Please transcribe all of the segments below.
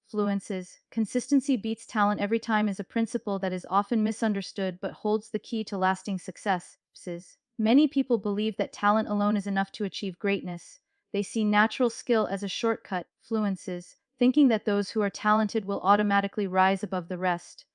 Fluences. Consistency beats talent every time is a principle that is often misunderstood but holds the key to lasting success. Many people believe that talent alone is enough to achieve greatness. They see natural skill as a shortcut, fluences, thinking that those who are talented will automatically rise above the rest.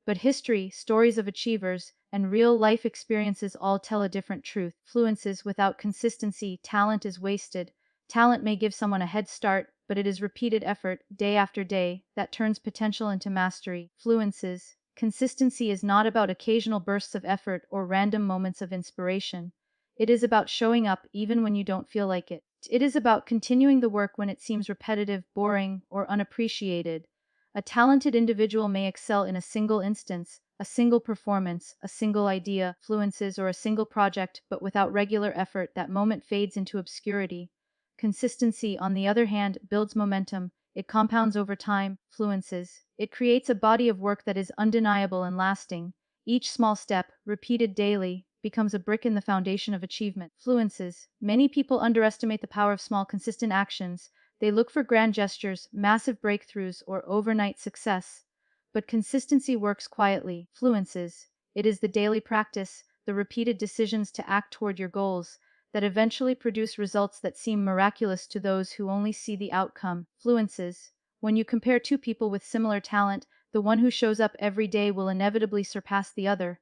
But history, stories of achievers, and real-life experiences all tell a different truth. Fluences. Without consistency, talent is wasted. Talent may give someone a head start, but it is repeated effort, day after day, that turns potential into mastery. Fluences. Consistency is not about occasional bursts of effort or random moments of inspiration. It is about showing up even when you don't feel like it. It is about continuing the work when it seems repetitive, boring, or unappreciated. A talented individual may excel in a single instance, a single performance, a single idea, fluences, or a single project, but without regular effort, that moment fades into obscurity. Consistency, on the other hand, builds momentum. It compounds over time, fluences. It creates a body of work that is undeniable and lasting. Each small step, repeated daily, becomes a brick in the foundation of achievement. Fluences. Many people underestimate the power of small, consistent actions. They look for grand gestures, massive breakthroughs, or overnight success. But consistency works quietly. Fluences. It is the daily practice, the repeated decisions to act toward your goals, that eventually produce results that seem miraculous to those who only see the outcome. Fluences. When you compare two people with similar talent, the one who shows up every day will inevitably surpass the other.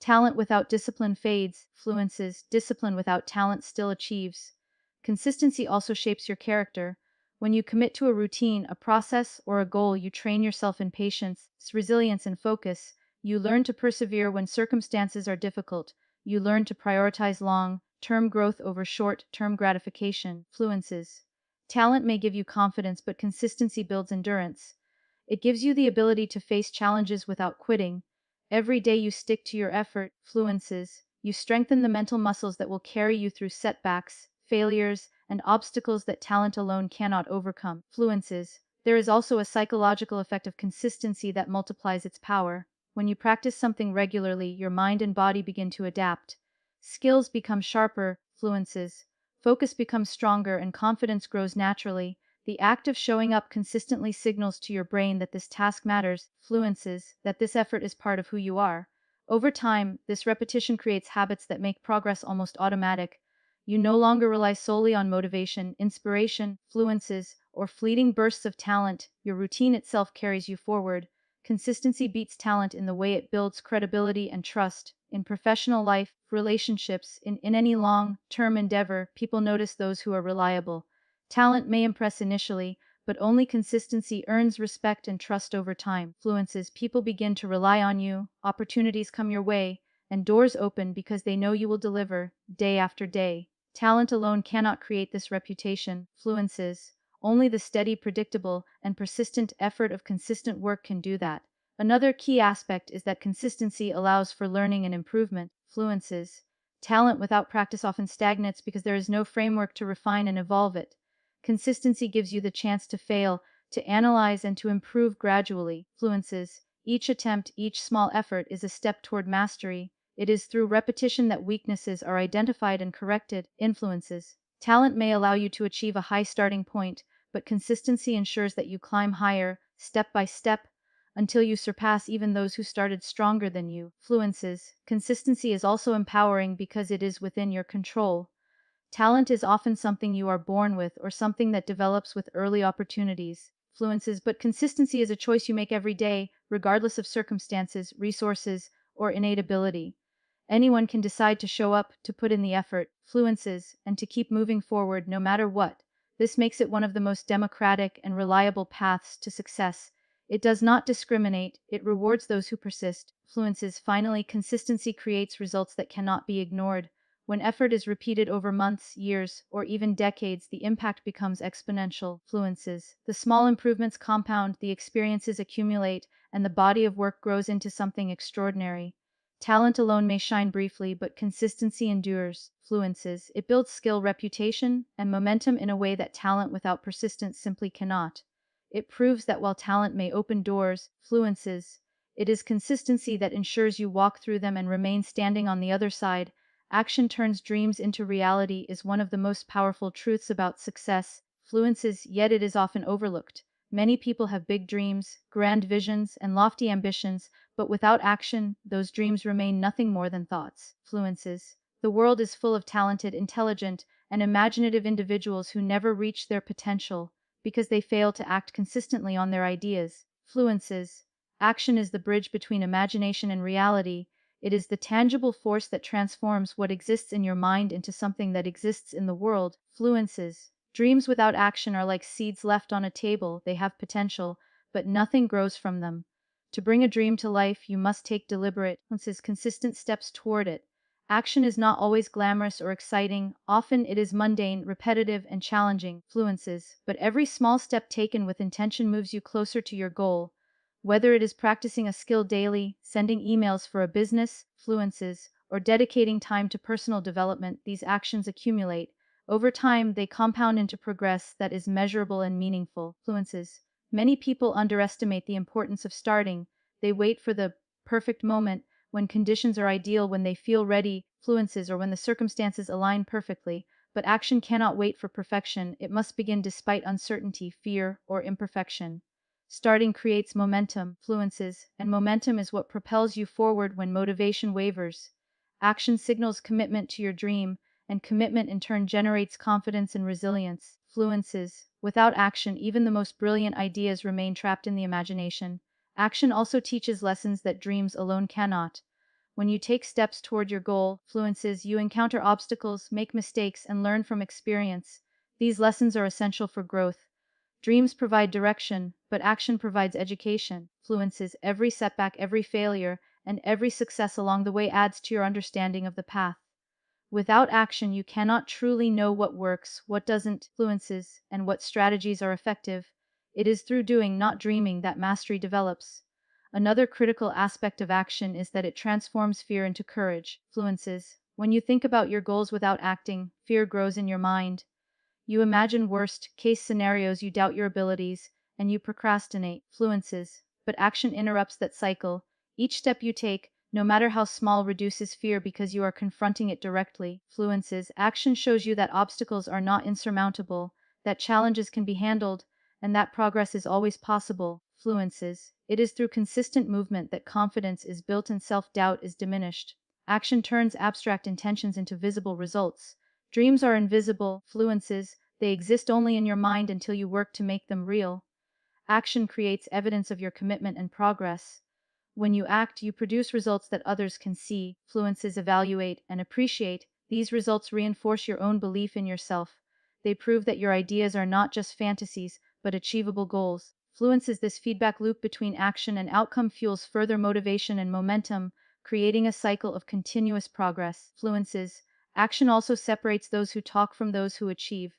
Talent without discipline fades. Fluences. Discipline without talent still achieves. Consistency also shapes your character. When you commit to a routine, a process, or a goal, you train yourself in patience, resilience, and focus. You learn to persevere when circumstances are difficult. You learn to prioritize long-term growth over short-term gratification. Fluences. Talent may give you confidence, but consistency builds endurance. It gives you the ability to face challenges without quitting. Every day you stick to your effort. Fluences. You strengthen the mental muscles that will carry you through setbacks, failures, and obstacles that talent alone cannot overcome. Fluences. There is also a psychological effect of consistency that multiplies its power. When you practice something regularly, your mind and body begin to adapt. Skills become sharper, fluences. Focus becomes stronger, and confidence grows naturally. The act of showing up consistently signals to your brain that this task matters, fluences, that this effort is part of who you are. Over time, this repetition creates habits that make progress almost automatic. You no longer rely solely on motivation, inspiration, fluences, or fleeting bursts of talent. Your routine itself carries you forward. Consistency beats talent in the way it builds credibility and trust. In professional life, relationships, in any long-term endeavor, people notice those who are reliable. Talent may impress initially, but only consistency earns respect and trust over time. Fluences. People begin to rely on you, opportunities come your way, and doors open because they know you will deliver, day after day. Talent alone cannot create this reputation. Fluences. Only the steady, predictable, and persistent effort of consistent work can do that. Another key aspect is that consistency allows for learning and improvement. Fluences. Talent without practice often stagnates because there is no framework to refine and evolve it. Consistency gives you the chance to fail, to analyze, and to improve gradually. Fluences. Each attempt, each small effort is a step toward mastery. It is through repetition that weaknesses are identified and corrected. Influences. Talent may allow you to achieve a high starting point, but consistency ensures that you climb higher, step by step, until you surpass even those who started stronger than you. Fluences. Consistency is also empowering because it is within your control. Talent is often something you are born with or something that develops with early opportunities. Fluences, but consistency is a choice you make every day, regardless of circumstances, resources, or innate ability. Anyone can decide to show up, to put in the effort, fluences, and to keep moving forward no matter what. This makes it one of the most democratic and reliable paths to success. It does not discriminate, it rewards those who persist. Fluences. Finally, consistency creates results that cannot be ignored. When effort is repeated over months, years, or even decades, the impact becomes exponential. Fluences. The small improvements compound, the experiences accumulate, and the body of work grows into something extraordinary. Talent alone may shine briefly, but consistency endures. Fluences. It builds skill, reputation, and momentum in a way that talent without persistence simply cannot. It proves that while talent may open doors, fluences, it is consistency that ensures you walk through them and remain standing on the other side. Action turns dreams into reality is one of the most powerful truths about success. Fluences, yet it is often overlooked. Many people have big dreams, grand visions, and lofty ambitions, but without action, those dreams remain nothing more than thoughts. Fluences. The world is full of talented, intelligent, and imaginative individuals who never reach their potential because they fail to act consistently on their ideas. Fluences. Action is the bridge between imagination and reality. It is the tangible force that transforms what exists in your mind into something that exists in the world. Fluences. Dreams without action are like seeds left on a table. They have potential, but nothing grows from them. To bring a dream to life, you must take deliberate, consistent steps toward it. Action is not always glamorous or exciting. Often it is mundane, repetitive, and challenging. Fluences. But every small step taken with intention moves you closer to your goal. Whether it is practicing a skill daily, sending emails for a business, fluences, or dedicating time to personal development, these actions accumulate. Over time, they compound into progress that is measurable and meaningful. Fluences. Many people underestimate the importance of starting. They wait for the perfect moment, when conditions are ideal, when they feel ready, fluences, or when the circumstances align perfectly. But action cannot wait for perfection. It must begin despite uncertainty, fear, or imperfection. Starting creates momentum, fluences, and momentum is what propels you forward when motivation wavers. Action signals commitment to your dream, and commitment in turn generates confidence and resilience. Fluences. Without action, even the most brilliant ideas remain trapped in the imagination. Action also teaches lessons that dreams alone cannot. When you take steps toward your goal, fluences, you encounter obstacles, make mistakes, and learn from experience. These lessons are essential for growth. Dreams provide direction, but action provides education. Fluences. Every setback, every failure, and every success along the way adds to your understanding of the path. Without action, you cannot truly know what works, what doesn't, fluences, and what strategies are effective. It is through doing, not dreaming, that mastery develops. Another critical aspect of action is that it transforms fear into courage. Fluences. When you think about your goals without acting, fear grows in your mind. You imagine worst-case scenarios, you doubt your abilities, and you procrastinate. Fluences. But action interrupts that cycle. Each step you take, no matter how small, reduces fear because you are confronting it directly. Fluences. Action shows you that obstacles are not insurmountable, that challenges can be handled, and that progress is always possible. Fluences. It is through consistent movement that confidence is built and self-doubt is diminished. Action turns abstract intentions into visible results. Dreams are invisible, fluences. They exist only in your mind until you work to make them real. Action creates evidence of your commitment and progress. When you act, you produce results that others can see, fluences, evaluate, and appreciate. These results reinforce your own belief in yourself. They prove that your ideas are not just fantasies, but achievable goals. Fluences. This feedback loop between action and outcome fuels further motivation and momentum, creating a cycle of continuous progress. Fluences. Action also separates those who talk from those who achieve.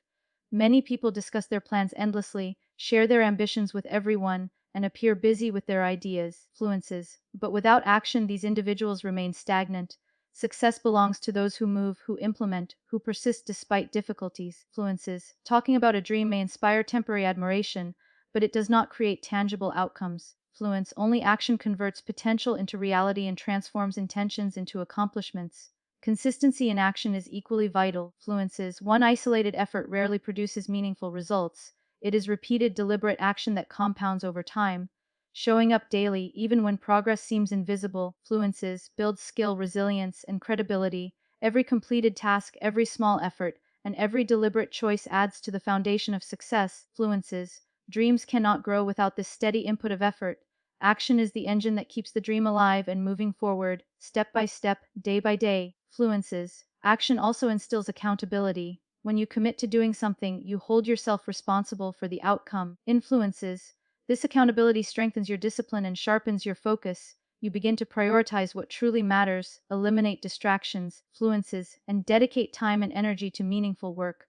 Many people discuss their plans endlessly, share their ambitions with everyone, and appear busy with their ideas, fluences. But without action, these individuals remain stagnant. Success belongs to those who move, who implement, who persist despite difficulties, fluences. Talking about a dream may inspire temporary admiration, but it does not create tangible outcomes. Fluence. Only action converts potential into reality and transforms intentions into accomplishments. Consistency in action is equally vital. Fluences. One isolated effort rarely produces meaningful results. It is repeated, deliberate action that compounds over time. Showing up daily, even when progress seems invisible, fluences, builds skill, resilience, and credibility. Every completed task, every small effort, and every deliberate choice adds to the foundation of success. Fluences. Dreams cannot grow without this steady input of effort. Action is the engine that keeps the dream alive and moving forward, step by step, day by day. Fluences. Action also instills accountability. When you commit to doing something, you hold yourself responsible for the outcome. Influences. This accountability strengthens your discipline and sharpens your focus. You begin to prioritize what truly matters, eliminate distractions, fluences, and dedicate time and energy to meaningful work.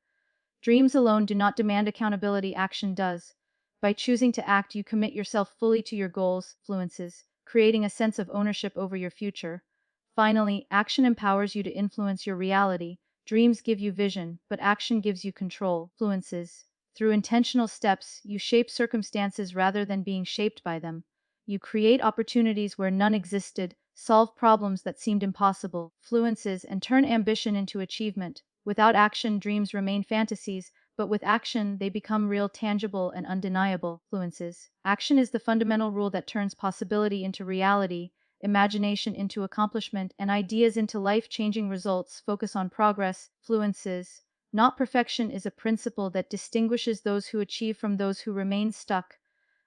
Dreams alone do not demand accountability, action does. By choosing to act, you commit yourself fully to your goals, fluences, creating a sense of ownership over your future. Finally, action empowers you to influence your reality. Dreams give you vision, but action gives you control. Fluences. Through intentional steps, you shape circumstances rather than being shaped by them. You create opportunities where none existed, solve problems that seemed impossible. Fluences, and turn ambition into achievement. Without action, dreams remain fantasies, but with action, they become real, tangible, and undeniable. Fluences. Action is the fundamental rule that turns possibility into reality, imagination into accomplishment, and ideas into life-changing results. Focus on progress. Fluences. Not perfection is a principle that distinguishes those who achieve from those who remain stuck.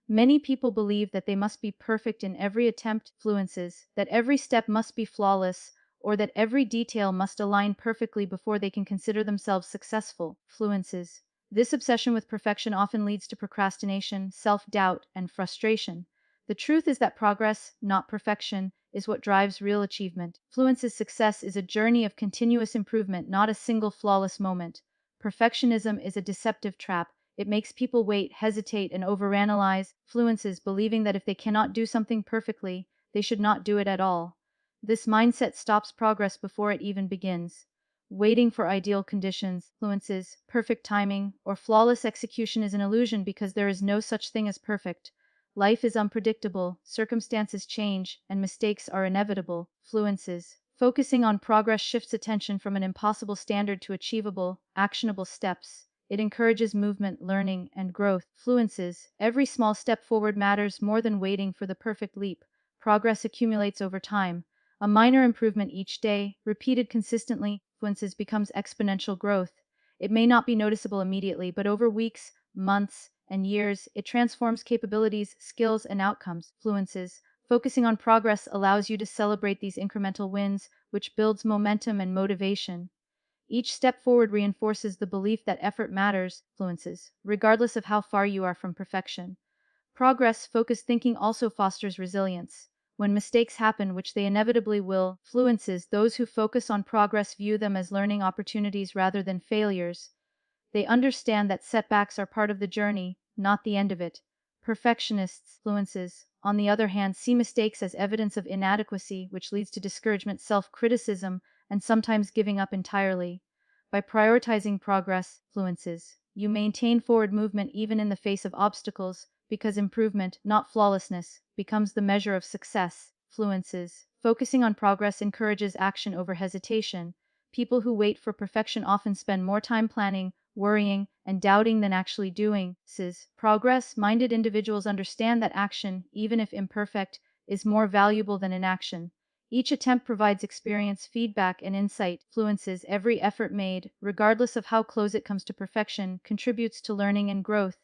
Many people believe that they must be perfect in every attempt. Fluences, that every step must be flawless, or that every detail must align perfectly before they can consider themselves successful. Fluences. This obsession with perfection often leads to procrastination, self-doubt, and frustration. The truth is that progress, not perfection, is what drives real achievement. Fluence's success is a journey of continuous improvement, not a single flawless moment. Perfectionism is a deceptive trap. It makes people wait, hesitate, and overanalyze. Fluences, believing that if they cannot do something perfectly, they should not do it at all. This mindset stops progress before it even begins. Waiting for ideal conditions, fluences, perfect timing, or flawless execution is an illusion because there is no such thing as perfect. Life is unpredictable, circumstances change, and mistakes are inevitable. Fluences. Focusing on progress shifts attention from an impossible standard to achievable, actionable steps. It encourages movement, learning, and growth. Fluences. Every small step forward matters more than waiting for the perfect leap. Progress accumulates over time. A minor improvement each day, repeated consistently, fluences becomes exponential growth. It may not be noticeable immediately, but over weeks, months, and years, it transforms capabilities, skills, and outcomes. Fluences. Focusing on progress allows you to celebrate these incremental wins, which builds momentum and motivation. Each step forward reinforces the belief that effort matters. Fluences. Regardless of how far you are from perfection. Progress-focused thinking also fosters resilience. When mistakes happen, which they inevitably will, fluences, those who focus on progress view them as learning opportunities rather than failures. They understand that setbacks are part of the journey, not the end of it. Perfectionists, fluences, on the other hand, see mistakes as evidence of inadequacy, which leads to discouragement, self-criticism, and sometimes giving up entirely. By prioritizing progress, fluences, you maintain forward movement even in the face of obstacles, because improvement, not flawlessness, becomes the measure of success. Fluences. Focusing on progress encourages action over hesitation. People who wait for perfection often spend more time planning, worrying, and doubting than actually doing. Progress-minded individuals understand that action, even if imperfect, is more valuable than inaction. Each attempt provides experience, feedback, and insight. Fluences. Every effort made, regardless of how close it comes to perfection, contributes to learning and growth.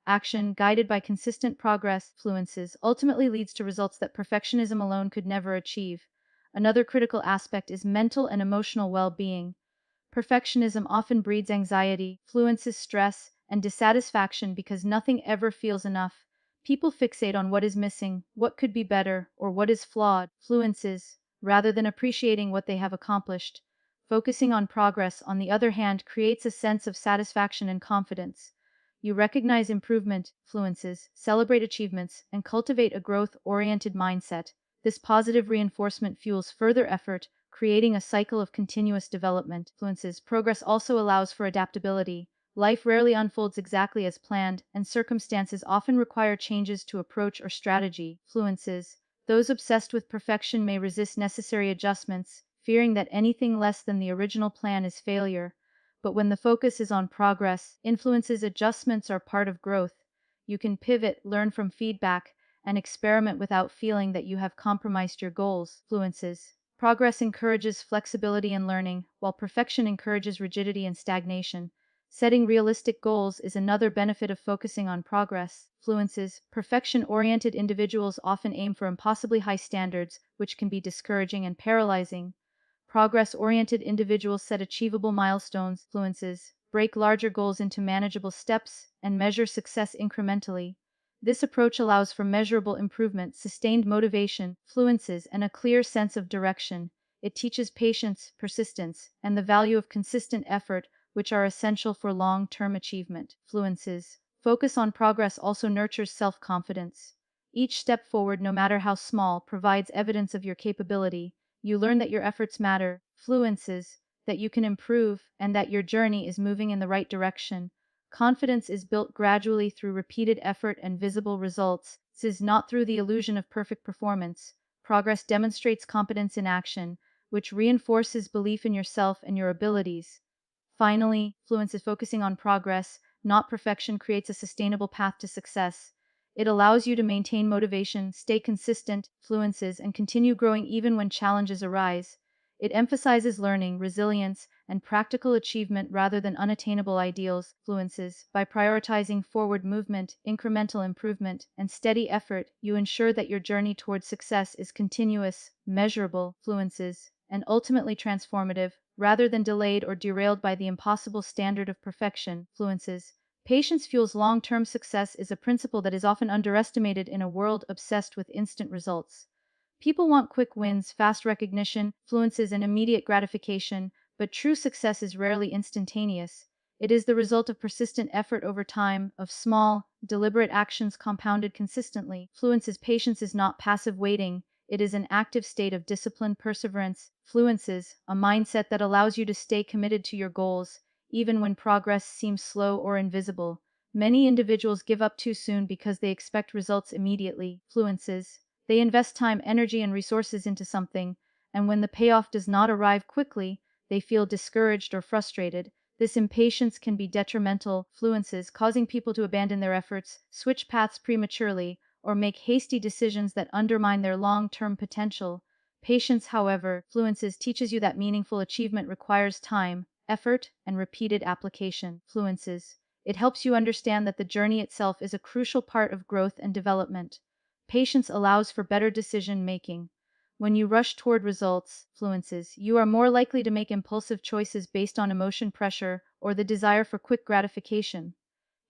Action, guided by consistent progress, fluences, ultimately leads to results that perfectionism alone could never achieve. Another critical aspect is mental and emotional well-being. Perfectionism often breeds anxiety, fluences stress, and dissatisfaction because nothing ever feels enough. People fixate on what is missing, what could be better, or what is flawed. Fluences, rather than appreciating what they have accomplished. Focusing on progress, on the other hand, creates a sense of satisfaction and confidence. You recognize improvement, fluences, celebrate achievements, and cultivate a growth-oriented mindset. This positive reinforcement fuels further effort, creating a cycle of continuous development. Fluences. Progress also allows for adaptability. Life rarely unfolds exactly as planned, and circumstances often require changes to approach or strategy. Fluences. Those obsessed with perfection may resist necessary adjustments, fearing that anything less than the original plan is failure. But when the focus is on progress, influences adjustments are part of growth. You can pivot, learn from feedback, and experiment without feeling that you have compromised your goals. Fluences. Progress encourages flexibility and learning, while perfection encourages rigidity and stagnation. Setting realistic goals is another benefit of focusing on progress. Fluences. Perfection-oriented individuals often aim for impossibly high standards, which can be discouraging and paralyzing. Progress-oriented individuals set achievable milestones, fluences, break larger goals into manageable steps, and measure success incrementally. This approach allows for measurable improvement, sustained motivation, fluences, and a clear sense of direction. It teaches patience, persistence, and the value of consistent effort, which are essential for long-term achievement. Fluences. Focus on progress also nurtures self-confidence. Each step forward, no matter how small, provides evidence of your capability. You learn that your efforts matter, fluences, that you can improve, and that your journey is moving in the right direction. Confidence is built gradually through repeated effort and visible results. This is not through the illusion of perfect performance. Progress demonstrates competence in action, which reinforces belief in yourself and your abilities. Finally, fluence is focusing on progress, not perfection, creates a sustainable path to success. It allows you to maintain motivation, stay consistent, fluences, and continue growing even when challenges arise. It emphasizes learning, resilience, and practical achievement rather than unattainable ideals, fluences. By prioritizing forward movement, incremental improvement, and steady effort, you ensure that your journey towards success is continuous, measurable, fluences, and ultimately transformative, rather than delayed or derailed by the impossible standard of perfection, fluences. Patience fuels long-term success is a principle that is often underestimated in a world obsessed with instant results. People want quick wins, fast recognition, fluences, and immediate gratification, but true success is rarely instantaneous. It is the result of persistent effort over time, of small, deliberate actions compounded consistently. Fluences patience is not passive waiting, it is an active state of disciplined perseverance. Fluences, a mindset that allows you to stay committed to your goals, even when progress seems slow or invisible. Many individuals give up too soon because they expect results immediately. Fluences, they invest time, energy, and resources into something, and when the payoff does not arrive quickly, they feel discouraged or frustrated. This impatience can be detrimental, fluences, causing people to abandon their efforts, switch paths prematurely, or make hasty decisions that undermine their long-term potential. Patience, however, fluences teaches you that meaningful achievement requires time, effort, and repeated application. Fluences, it helps you understand that the journey itself is a crucial part of growth and development. Patience allows for better decision making. When you rush toward results, fluences, you are more likely to make impulsive choices based on emotion, pressure, or the desire for quick gratification.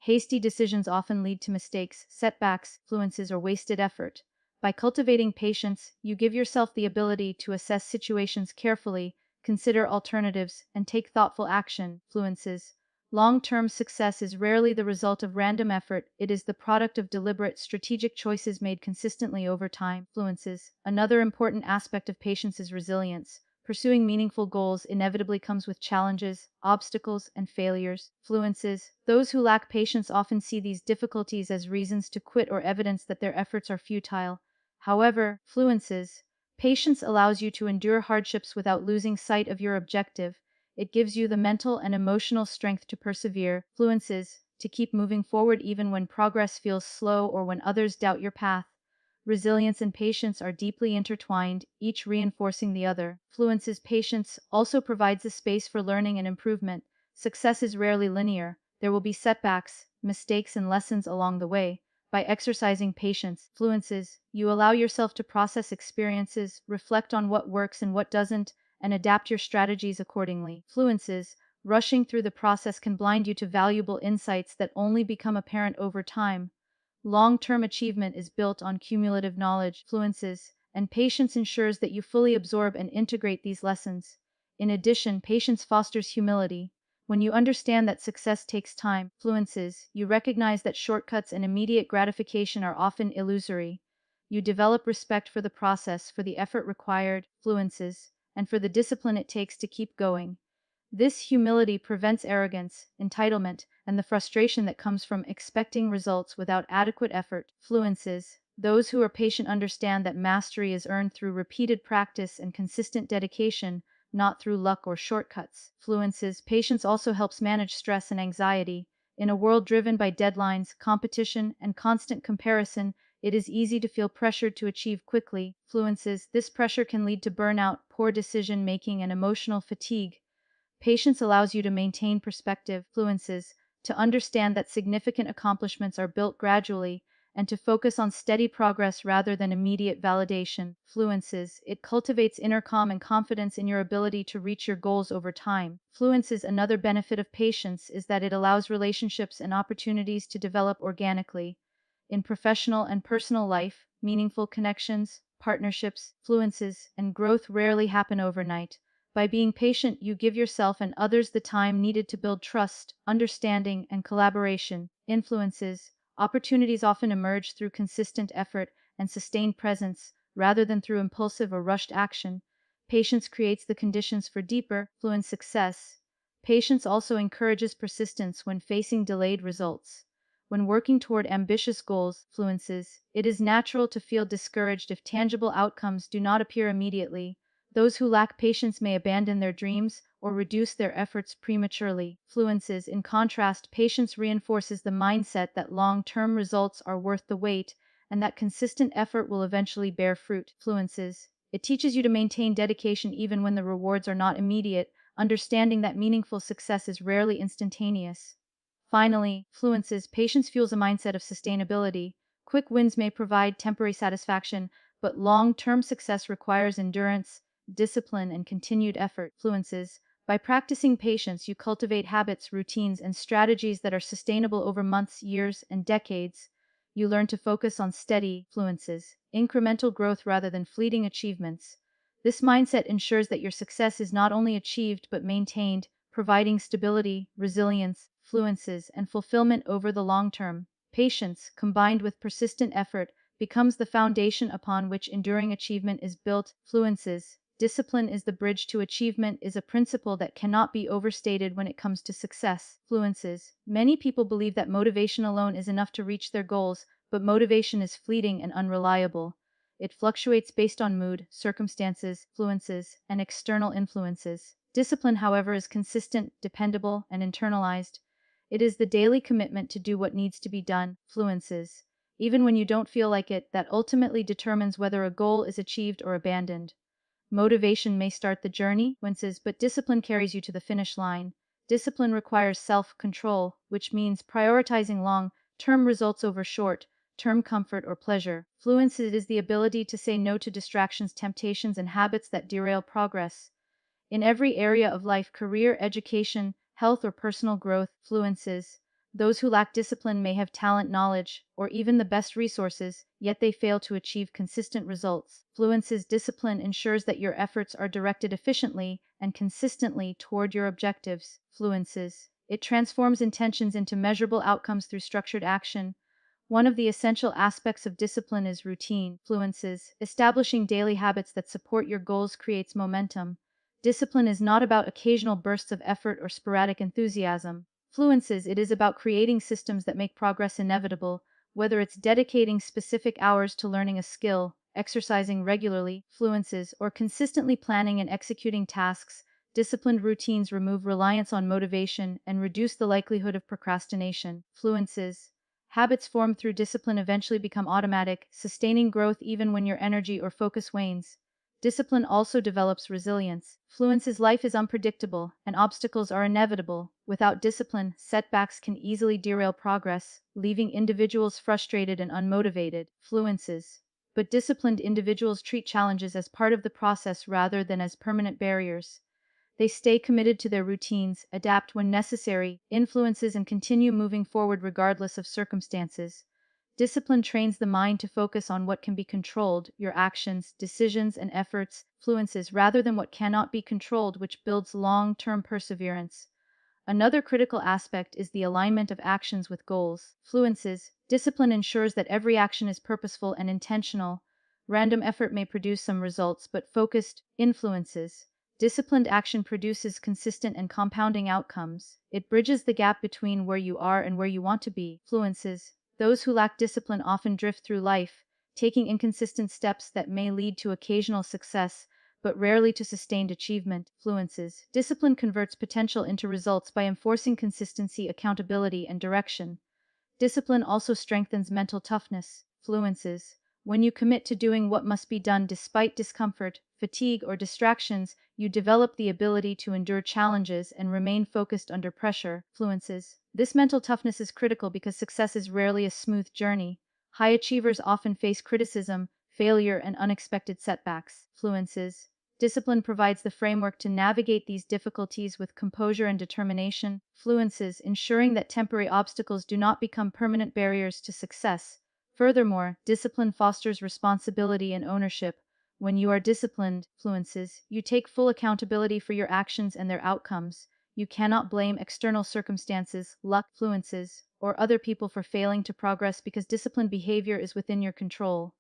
Hasty decisions often lead to mistakes, setbacks, fluences, or wasted effort. By cultivating patience, you give yourself the ability to assess situations carefully, consider alternatives, and take thoughtful action. Fluences, long-term success is rarely the result of random effort, it is the product of deliberate, strategic choices made consistently over time. Fluences, another important aspect of patience is resilience. Pursuing meaningful goals inevitably comes with challenges, obstacles, and failures. Fluences, those who lack patience often see these difficulties as reasons to quit or evidence that their efforts are futile. However, fluences, patience allows you to endure hardships without losing sight of your objective. It gives you the mental and emotional strength to persevere. Fluences, to keep moving forward even when progress feels slow or when others doubt your path. Resilience and patience are deeply intertwined, each reinforcing the other. Fluence's patience also provides a space for learning and improvement. Success is rarely linear. There will be setbacks, mistakes, and lessons along the way. By exercising patience, fluences, you allow yourself to process experiences, reflect on what works and what doesn't, and adapt your strategies accordingly. Fluences, rushing through the process can blind you to valuable insights that only become apparent over time. Long-term achievement is built on cumulative knowledge, fluences, and patience ensures that you fully absorb and integrate these lessons. In addition, patience fosters humility. When you understand that success takes time, fluences, you recognize that shortcuts and immediate gratification are often illusory. You develop respect for the process, for the effort required, fluences, and for the discipline it takes to keep going. This humility prevents arrogance, entitlement, and the frustration that comes from expecting results without adequate effort. Fluences, those who are patient understand that mastery is earned through repeated practice and consistent dedication, not through luck or shortcuts. Fluences, patience also helps manage stress and anxiety. In a world driven by deadlines, competition, and constant comparison, it is easy to feel pressured to achieve quickly. Fluences, this pressure can lead to burnout, poor decision making, and emotional fatigue. Patience allows you to maintain perspective, fluences, to understand that significant accomplishments are built gradually, and to focus on steady progress rather than immediate validation. Fluences, it cultivates inner calm and confidence in your ability to reach your goals over time. Fluences, another benefit of patience is that it allows relationships and opportunities to develop organically. In professional and personal life, meaningful connections, partnerships, fluences, and growth rarely happen overnight. By being patient, you give yourself and others the time needed to build trust, understanding, and collaboration. Influences, opportunities often emerge through consistent effort and sustained presence, rather than through impulsive or rushed action. Patience creates the conditions for deeper, fluent success. Patience also encourages persistence when facing delayed results. When working toward ambitious goals, fluences, it is natural to feel discouraged if tangible outcomes do not appear immediately. Those who lack patience may abandon their dreams or reduce their efforts prematurely. Fluences, in contrast, patience reinforces the mindset that long-term results are worth the wait and that consistent effort will eventually bear fruit. Fluences. It teaches you to maintain dedication even when the rewards are not immediate, understanding that meaningful success is rarely instantaneous. Finally, fluences. Patience fuels a mindset of sustainability. Quick wins may provide temporary satisfaction, but long-term success requires endurance, discipline, and continued effort. Fluences. By practicing patience, you cultivate habits, routines, and strategies that are sustainable over months, years, and decades. You learn to focus on steady fluences, incremental growth rather than fleeting achievements. This mindset ensures that your success is not only achieved but maintained, providing stability, resilience, fluences, and fulfillment over the long term. Patience, combined with persistent effort, becomes the foundation upon which enduring achievement is built. Fluences. Discipline is the bridge to achievement is a principle that cannot be overstated when it comes to success. Fluences. Many people believe that motivation alone is enough to reach their goals, but motivation is fleeting and unreliable. It fluctuates based on mood, circumstances, fluences, and external influences. Discipline, however, is consistent, dependable, and internalized. It is the daily commitment to do what needs to be done. Fluences. Even when you don't feel like it, that ultimately determines whether a goal is achieved or abandoned. Motivation may start the journey, but discipline carries you to the finish line. Discipline requires self-control, which means prioritizing long-term results over short-term comfort or pleasure. Fluence is the ability to say no to distractions, temptations, and habits that derail progress. In every area of life, career, education, health, or personal growth, fluences. Those who lack discipline may have talent, knowledge, or even the best resources, yet they fail to achieve consistent results. Fluences discipline ensures that your efforts are directed efficiently and consistently toward your objectives. Fluences. It transforms intentions into measurable outcomes through structured action. One of the essential aspects of discipline is routine. Fluences. Establishing daily habits that support your goals creates momentum. Discipline is not about occasional bursts of effort or sporadic enthusiasm. Fluences, it is about creating systems that make progress inevitable, whether it's dedicating specific hours to learning a skill, exercising regularly, fluences, or consistently planning and executing tasks. Disciplined routines remove reliance on motivation and reduce the likelihood of procrastination. Fluences. Habits formed through discipline eventually become automatic, sustaining growth even when your energy or focus wanes. Discipline also develops resilience. Fluence's life is unpredictable, and obstacles are inevitable. Without discipline, setbacks can easily derail progress, leaving individuals frustrated and unmotivated. Fluences. But disciplined individuals treat challenges as part of the process rather than as permanent barriers. They stay committed to their routines, adapt when necessary, influences, and continue moving forward regardless of circumstances. Discipline trains the mind to focus on what can be controlled, your actions, decisions, and efforts, fluences, rather than what cannot be controlled, which builds long-term perseverance. Another critical aspect is the alignment of actions with goals. Fluences. Discipline ensures that every action is purposeful and intentional. Random effort may produce some results, but focused influences. Disciplined action produces consistent and compounding outcomes. It bridges the gap between where you are and where you want to be. Fluences. Those who lack discipline often drift through life, taking inconsistent steps that may lead to occasional success, but rarely to sustained achievement. Fluences. Discipline converts potential into results by enforcing consistency, accountability, and direction. Discipline also strengthens mental toughness. Fluences. When you commit to doing what must be done despite discomfort, fatigue, or distractions, you develop the ability to endure challenges and remain focused under pressure. Fluences. This mental toughness is critical because success is rarely a smooth journey. High achievers often face criticism, failure, and unexpected setbacks. Fluences. Discipline provides the framework to navigate these difficulties with composure and determination. Fluences, ensuring that temporary obstacles do not become permanent barriers to success. Furthermore, discipline fosters responsibility and ownership. When you are disciplined, fluences, you take full accountability for your actions and their outcomes. You cannot blame external circumstances, luck, fluences, or other people for failing to progress because disciplined behavior is within your control.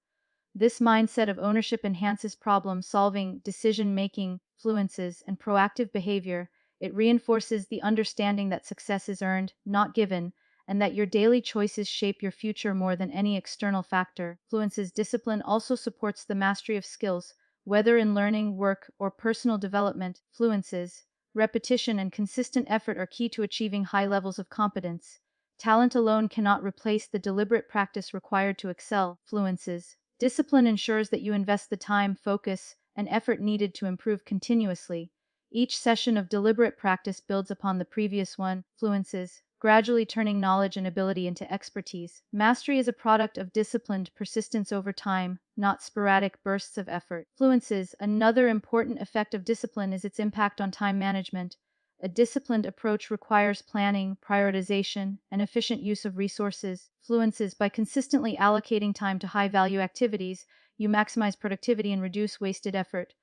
This mindset of ownership enhances problem solving, decision making, fluences, and proactive behavior. It reinforces the understanding that success is earned, not given, and that your daily choices shape your future more than any external factor. Fluences discipline also supports the mastery of skills, whether in learning, work, or personal development. Fluences. repetition, and consistent effort are key to achieving high levels of competence. Talent alone cannot replace the deliberate practice required to excel. Fluences. Discipline ensures that you invest the time, focus, and effort needed to improve continuously. Each session of deliberate practice builds upon the previous one. Fluences. Gradually turning knowledge and ability into expertise. Mastery is a product of disciplined persistence over time, not sporadic bursts of effort. Fluences. Another important effect of discipline is its impact on time management. A disciplined approach requires planning, prioritization, and efficient use of resources. Fluences. By consistently allocating time to high-value activities, you maximize productivity and reduce wasted effort.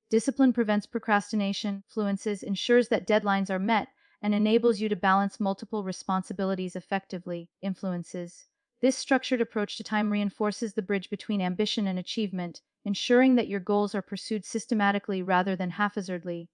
Discipline prevents procrastination. Fluences ensures that deadlines are met and enables you to balance multiple responsibilities effectively. Influences. This structured approach to time reinforces the bridge between ambition and achievement, ensuring that your goals are pursued systematically rather than haphazardly.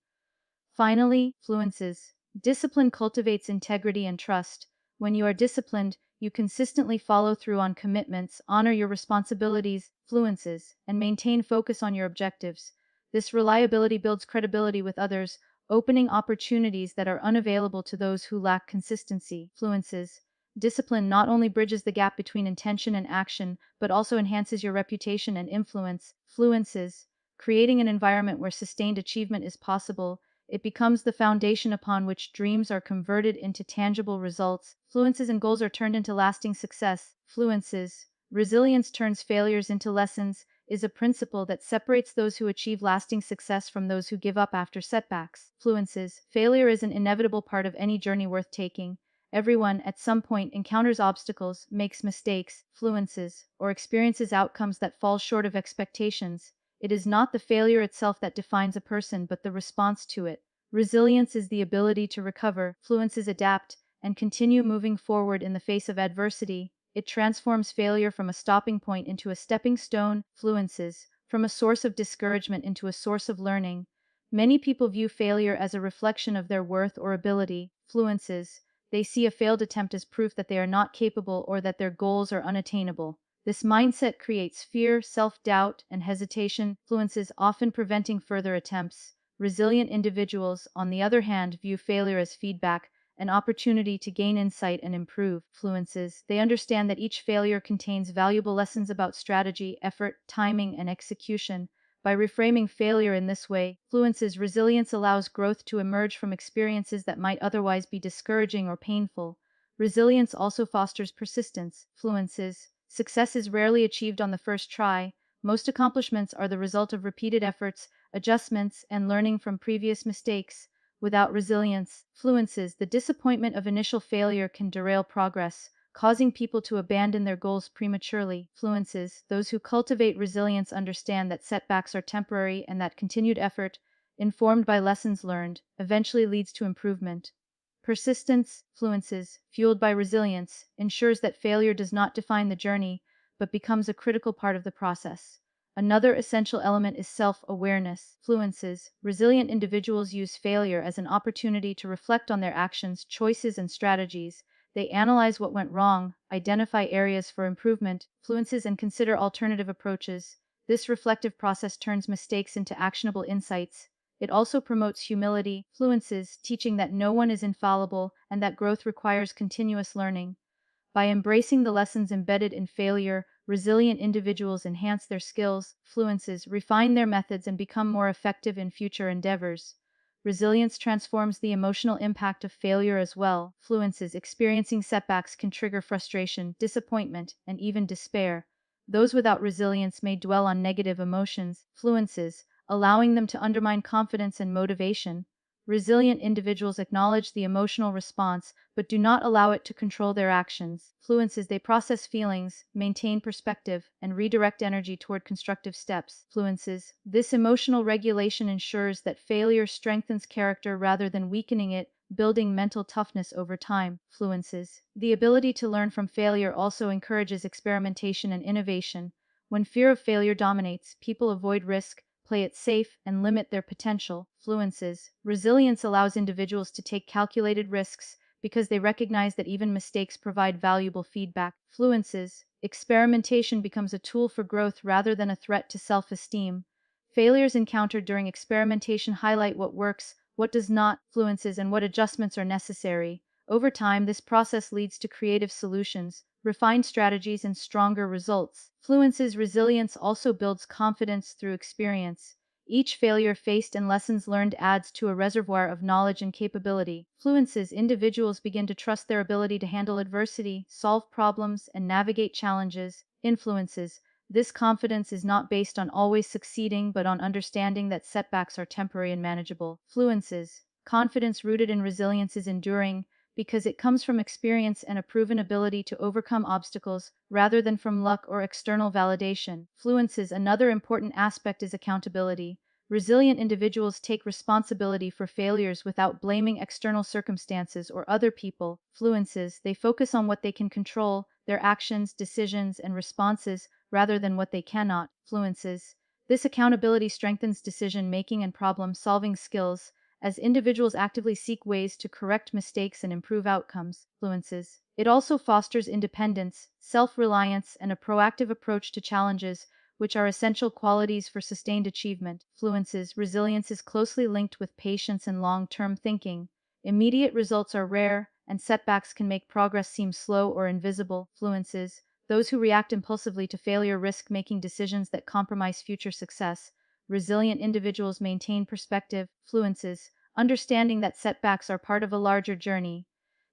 Finally, fluences. Discipline cultivates integrity and trust. When you are disciplined, you consistently follow through on commitments, honor your responsibilities, fluences, and maintain focus on your objectives. This reliability builds credibility with others, opening opportunities that are unavailable to those who lack consistency. Fluences. Discipline not only bridges the gap between intention and action, but also enhances your reputation and influence. Fluences. Creating an environment where sustained achievement is possible. It becomes the foundation upon which dreams are converted into tangible results. Fluences and goals are turned into lasting success. Fluences. Resilience turns failures into lessons is a principle that separates those who achieve lasting success from those who give up after setbacks. Fluences. Failure is an inevitable part of any journey worth taking. Everyone, at some point, encounters obstacles, makes mistakes, fluences, or experiences outcomes that fall short of expectations. It is not the failure itself that defines a person, but the response to it. Resilience is the ability to recover, fluences adapt, and continue moving forward in the face of adversity. It transforms failure from a stopping point into a stepping stone, fluences, from a source of discouragement into a source of learning. Many people view failure as a reflection of their worth or ability, fluences. They see a failed attempt as proof that they are not capable or that their goals are unattainable. This mindset creates fear, self-doubt, and hesitation, fluences often preventing further attempts. Resilient individuals, on the other hand, view failure as feedback, an opportunity to gain insight and improve. Fluences. They understand that each failure contains valuable lessons about strategy, effort, timing, and execution. By reframing failure in this way, fluences resilience allows growth to emerge from experiences that might otherwise be discouraging or painful. Resilience also fosters persistence. Fluences. Success is rarely achieved on the first try. Most accomplishments are the result of repeated efforts, adjustments, and learning from previous mistakes. Without resilience, fluences, the disappointment of initial failure can derail progress, causing people to abandon their goals prematurely. Fluences, those who cultivate resilience understand that setbacks are temporary and that continued effort, informed by lessons learned, eventually leads to improvement. Persistence, fluences, fueled by resilience, ensures that failure does not define the journey, but becomes a critical part of the process. Another essential element is self-awareness. Fluences, resilient individuals use failure as an opportunity to reflect on their actions, choices, and strategies. They analyze what went wrong, identify areas for improvement, fluences, and consider alternative approaches. This reflective process turns mistakes into actionable insights. It also promotes humility, fluences, teaching that no one is infallible and that growth requires continuous learning. By embracing the lessons embedded in failure, resilient individuals enhance their skills, fluences, refine their methods, and become more effective in future endeavors. Resilience transforms the emotional impact of failure as well. Fluences, experiencing setbacks can trigger frustration, disappointment, and even despair. Those without resilience may dwell on negative emotions, fluences, allowing them to undermine confidence and motivation. Resilient individuals acknowledge the emotional response, but do not allow it to control their actions. Fluences, they process feelings, maintain perspective, and redirect energy toward constructive steps. Fluences, this emotional regulation ensures that failure strengthens character rather than weakening it, building mental toughness over time. Fluences, the ability to learn from failure also encourages experimentation and innovation. When fear of failure dominates, people avoid risk, play it safe, and limit their potential. Fluences. Resilience allows individuals to take calculated risks because they recognize that even mistakes provide valuable feedback. Fluences. Experimentation becomes a tool for growth rather than a threat to self-esteem. Failures encountered during experimentation highlight what works, what does not, fluences, and what adjustments are necessary. Over time, this process leads to creative solutions, refined strategies, and stronger results. Fluence's resilience also builds confidence through experience. Each failure faced and lessons learned adds to a reservoir of knowledge and capability. Fluences individuals begin to trust their ability to handle adversity, solve problems, and navigate challenges. Influences. This confidence is not based on always succeeding but on understanding that setbacks are temporary and manageable. Fluences. Confidence rooted in resilience is enduring because it comes from experience and a proven ability to overcome obstacles rather than from luck or external validation. Fluences. Another important aspect is accountability. Resilient individuals take responsibility for failures without blaming external circumstances or other people. Fluences. They focus on what they can control, their actions, decisions, and responses, rather than what they cannot. Fluences. This accountability strengthens decision making and problem solving skills as individuals actively seek ways to correct mistakes and improve outcomes. Fluences. It also fosters independence, self reliance, and a proactive approach to challenges, which are essential qualities for sustained achievement. Fluences. Resilience is closely linked with patience and long term thinking. Immediate results are rare, and setbacks can make progress seem slow or invisible. Fluences. Those who react impulsively to failure risk making decisions that compromise future success. Resilient individuals maintain perspective. Fluences. Understanding that setbacks are part of a larger journey.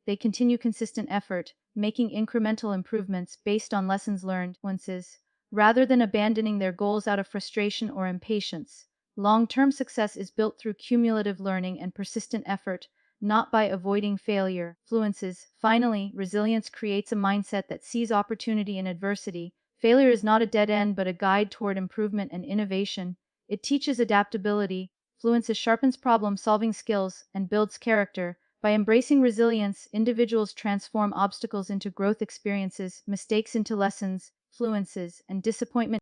They continue consistent effort, making incremental improvements based on lessons learned. Fluences. Rather than abandoning their goals out of frustration or impatience. Long-term success is built through cumulative learning and persistent effort, not by avoiding failure. Fluences. Finally, resilience creates a mindset that sees opportunity in adversity. Failure is not a dead end but a guide toward improvement and innovation. It teaches adaptability. Fluences sharpens problem-solving skills and builds character. By embracing resilience, individuals transform obstacles into growth experiences, mistakes into lessons, fluences, and disappointment